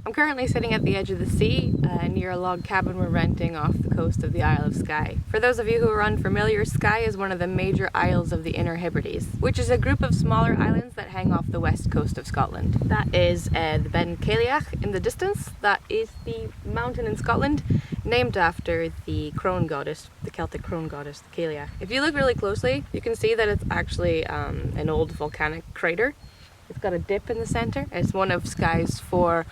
I'm currently sitting at the edge of the sea near a log cabin we're renting off the coast of the Isle of Skye. For those of you who are unfamiliar, Skye is one of the major isles of the Inner Hebrides, which is a group of smaller islands that hang off the west coast of Scotland. That is the Ben Cailleach in the distance. That is the mountain in Scotland named after the crone goddess, the Celtic crone goddess, the Cailleach. If you look really closely, you can see that it's actually an old volcanic crater. It's got a dip in the center. It's one of Skye's 4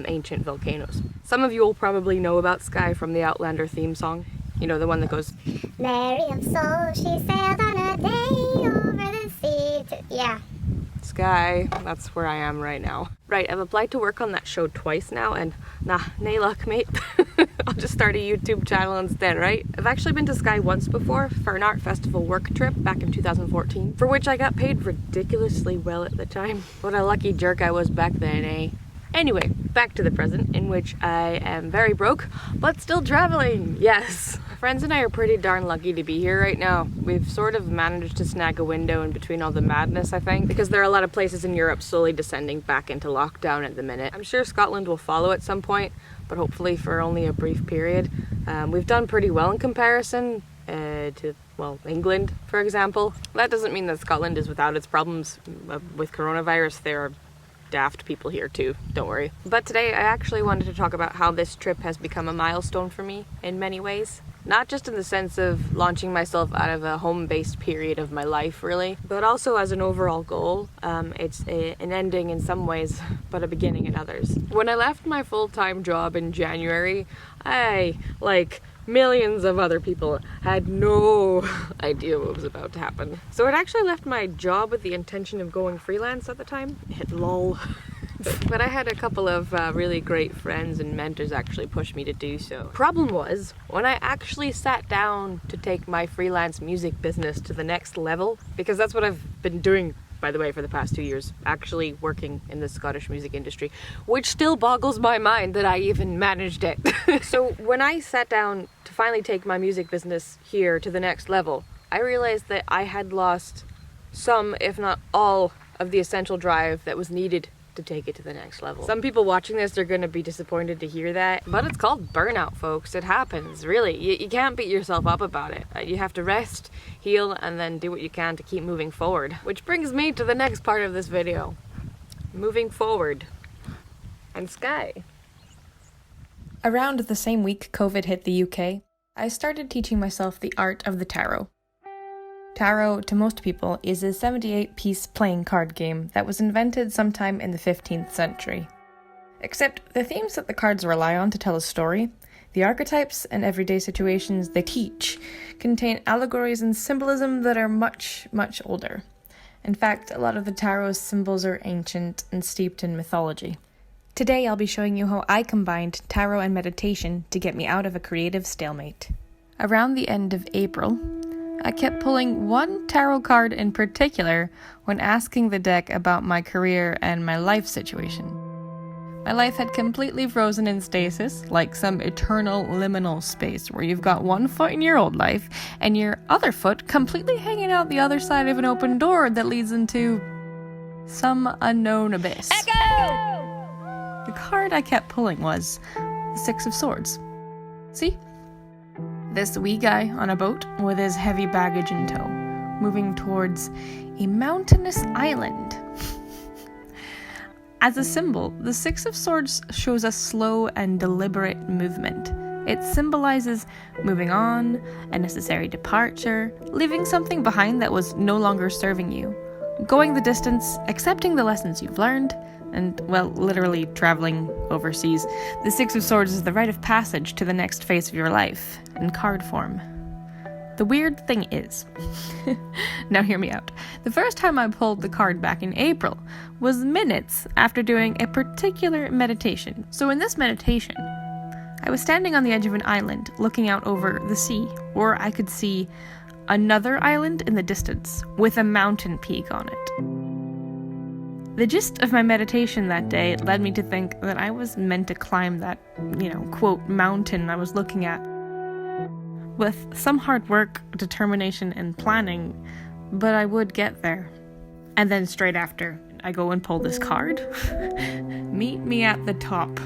ancient volcanoes. Some of you will probably know about Skye from the Outlander theme song. You know, the one that goes, Miriam's soul, she sailed on a day over the sea. Yeah. Skye, that's where I am right now. Right, I've applied to work on that show twice now, and nah, nae luck, mate. I'll just start a YouTube channel instead, right? I've actually been to Skye once before for an art festival work trip back in 2014, for which I got paid ridiculously well at the time. What a lucky jerk I was back then, eh? Anyway, back to the present, in which I am very broke, but still traveling, yes. My friends and I are pretty darn lucky to be here right now. We've sort of managed to snag a window in between all the madness, I think, because there are a lot of places in Europe slowly descending back into lockdown at the minute. I'm sure Scotland will follow at some point, but hopefully for only a brief period. We've done pretty well in comparison to, well, England, for example. That doesn't mean that Scotland is without its problems with coronavirus. There are daft people here too, don't worry. But today I actually wanted to talk about how this trip has become a milestone for me in many ways. Not just in the sense of launching myself out of a home-based period of my life, really, but also as an overall goal. It's an ending in some ways, but a beginning in others. When I left my full-time job in January, I, like millions of other people, had no idea what was about to happen. So I'd actually left my job with the intention of going freelance at the time. Lol. But I had a couple of really great friends and mentors actually push me to do so. Problem was, when I actually sat down to take my freelance music business to the next level, because that's what I've been doing, by the way, for the past 2 years, actually working in the Scottish music industry, which still boggles my mind that I even managed it. So when I sat down to finally take my music business here to the next level, I realized that I had lost some, if not all, of the essential drive that was needed to take it to the next level. Some people watching this are going to be disappointed to hear that, but it's called burnout, folks. It happens, really. You can't beat yourself up about it. You have to rest, heal, and then do what you can to keep moving forward. Which brings me to the next part of this video. Moving forward. And Skye. Around the same week COVID hit the UK, I started teaching myself the art of the tarot. Tarot, to most people, is a 78-piece playing card game that was invented sometime in the 15th century. Except the themes that the cards rely on to tell a story, the archetypes and everyday situations they teach, contain allegories and symbolism that are much, much older. In fact, a lot of the tarot's symbols are ancient and steeped in mythology. Today I'll be showing you how I combined tarot and meditation to get me out of a creative stalemate. Around the end of April, I kept pulling one tarot card in particular when asking the deck about my career and my life situation. My life had completely frozen in stasis, like some eternal liminal space where you've got one foot in your old life and your other foot completely hanging out the other side of an open door that leads into some unknown abyss. Echo! The card I kept pulling was the Six of Swords. See? This wee guy on a boat with his heavy baggage in tow, moving towards a mountainous island. As a symbol, the Six of Swords shows a slow and deliberate movement. It symbolizes moving on, a necessary departure, leaving something behind that was no longer serving you, going the distance, accepting the lessons you've learned, and, well, literally traveling overseas. The Six of Swords is the rite of passage to the next phase of your life, in card form. The weird thing is, now hear me out, the first time I pulled the card back in April was minutes after doing a particular meditation. So in this meditation, I was standing on the edge of an island, looking out over the sea, or I could see another island in the distance, with a mountain peak on it. The gist of my meditation that day led me to think that I was meant to climb that, quote, mountain I was looking at. With some hard work, determination, and planning, but I would get there. And then straight after, I go and pull this card. Meet me at the top.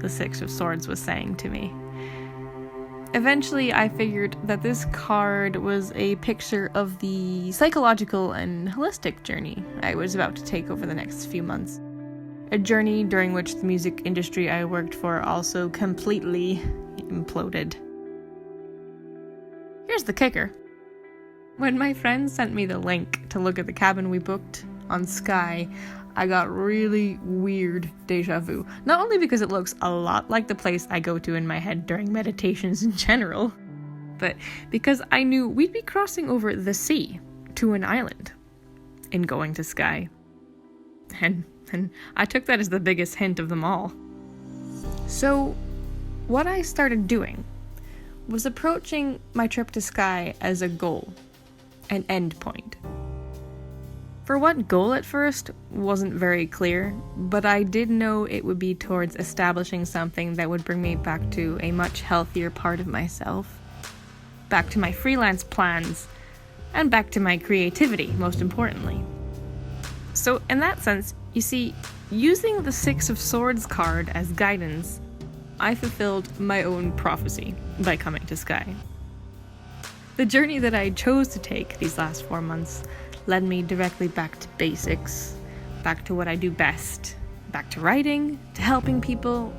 the Six of Swords was saying to me. Eventually, I figured that this card was a picture of the psychological and holistic journey I was about to take over the next few months. A journey during which the music industry I worked for also completely imploded. Here's the kicker. When my friend sent me the link to look at the cabin we booked on Skye, I got really weird deja vu. Not only because it looks a lot like the place I go to in my head during meditations in general, but because I knew we'd be crossing over the sea to an island in going to Skye. And I took that as the biggest hint of them all. So, what I started doing was approaching my trip to Skye as a goal, an end point. For what goal at first wasn't very clear, but I did know it would be towards establishing something that would bring me back to a much healthier part of myself, back to my freelance plans, and back to my creativity, most importantly. So in that sense, you see, using the Six of Swords card as guidance, I fulfilled my own prophecy by coming to Skye. The journey that I chose to take these last 4 months led me directly back to basics, back to what I do best, back to writing, to helping people,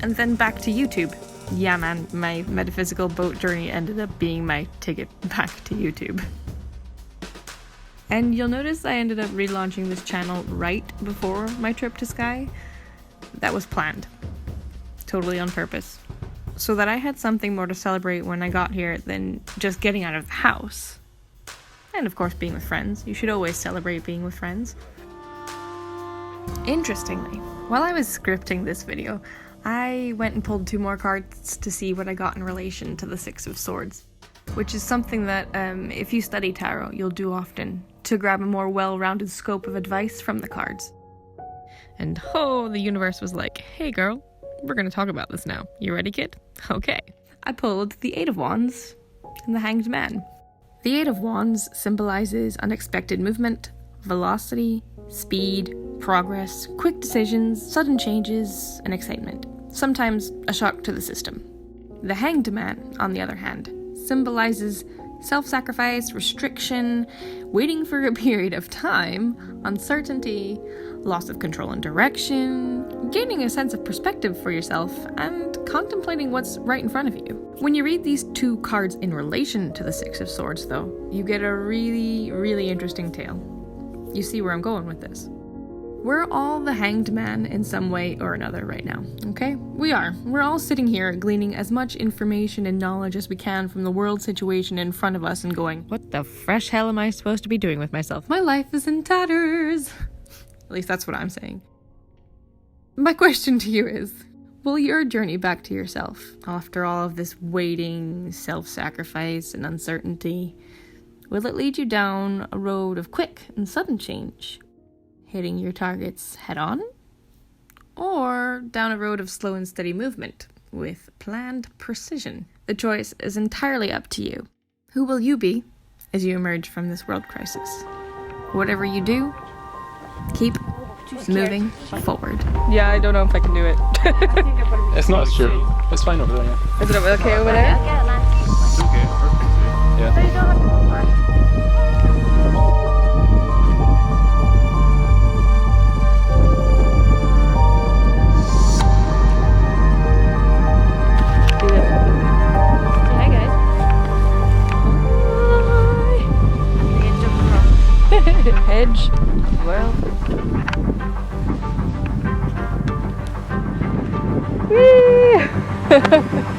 and then back to YouTube. Yeah man, my metaphysical boat journey ended up being my ticket back to YouTube. And you'll notice I ended up relaunching this channel right before my trip to Skye. That was planned. Totally on purpose. So that I had something more to celebrate when I got here than just getting out of the house. And of course being with friends. You should always celebrate being with friends. Interestingly, while I was scripting this video, I went and pulled 2 more cards to see what I got in relation to the Six of Swords, which is something that if you study tarot, you'll do often to grab a more well-rounded scope of advice from the cards. And the universe was like, hey girl, we're gonna talk about this now. You ready, kid? Okay. I pulled the Eight of Wands and the Hanged Man. The Eight of Wands symbolizes unexpected movement, velocity, speed, progress, quick decisions, sudden changes, and excitement. Sometimes a shock to the system. The Hanged Man, on the other hand, symbolizes self-sacrifice, restriction, waiting for a period of time, uncertainty, loss of control and direction, gaining a sense of perspective for yourself, and contemplating what's right in front of you. When you read these 2 cards in relation to the Six of Swords, though, you get a really, really interesting tale. You see where I'm going with this. We're all the Hanged Man in some way or another right now, okay? We are. We're all sitting here gleaning as much information and knowledge as we can from the world situation in front of us and going, what the fresh hell am I supposed to be doing with myself? My life is in tatters. At least that's what I'm saying. My question to you is, will your journey back to yourself, after all of this waiting, self-sacrifice, and uncertainty, will it lead you down a road of quick and sudden change, hitting your targets head-on? Or down a road of slow and steady movement, with planned precision? The choice is entirely up to you. Who will you be as you emerge from this world crisis? Whatever you do, keep moving forward. Yeah, I don't know if I can do it. It's not sure. It's fine over there. Yeah. Is it okay over there? It's okay. Perfect. Yeah. But you don't have to go far. Hi guys. Hi. Hedge. Well. Whee!